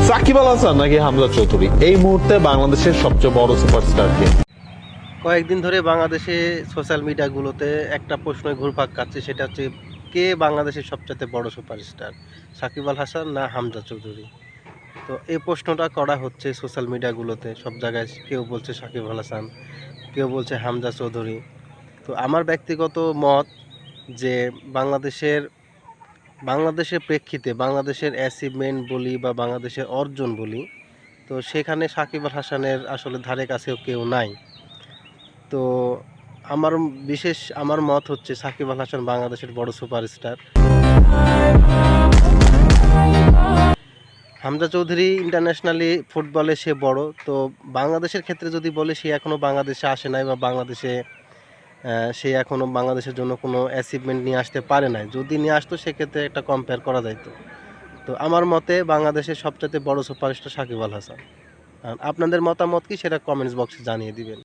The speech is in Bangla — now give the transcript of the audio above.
সাকিব আল হাসান নাকি হামজা চৌধুরী এই মুহূর্তে বাংলাদেশের সবচেয়ে বড় সুপারস্টার কে? কয়েকদিন ধরে বাংলাদেশে সোশ্যাল মিডিয়াগুলোতে একটা প্রশ্ন ঘুরপাক খাচ্ছে, সেটা হচ্ছে কে বাংলাদেশের সবচেয়ে বড় সুপারস্টার, সাকিব আল হাসান না হামজা চৌধুরী? তো এই প্রশ্নটা করা হচ্ছে সোশ্যাল মিডিয়াগুলোতে, সব জায়গায় কেউ বলছে সাকিব আল হাসান, কেউ বলছে হামজা চৌধুরী। তো আমার ব্যক্তিগত মত যে বাংলাদেশের প্রেক্ষিতে বাংলাদেশের অ্যাচিভমেন্ট বলি বা বাংলাদেশের অর্জন বলি, তো সেখানে সাকিব আল হাসানের আসলে ধারে কাছেও কেউ নাই। তো আমার আমার মত হচ্ছে সাকিব আল হাসান বাংলাদেশের বড় সুপারস্টার। হামজা চৌধুরী ইন্টারন্যাশনালি ফুটবলে সে বড়, তো বাংলাদেশের ক্ষেত্রে যদি বলি সে এখনও বাংলাদেশে আসে নাই বা সে এখনও বাংলাদেশের জন্য কোনো অ্যাচিভমেন্ট নিয়ে আসতে পারে নাই। যদি নিয়ে আসতো সেক্ষেত্রে একটা কম্পেয়ার করা যাইতো। তো আমার মতে বাংলাদেশের সবচেয়ে বড় সুপারস্টার সাকিব আল হাসান। আর আপনাদের মতামত কি সেটা কমেন্টস বক্সে জানিয়ে দিবেন।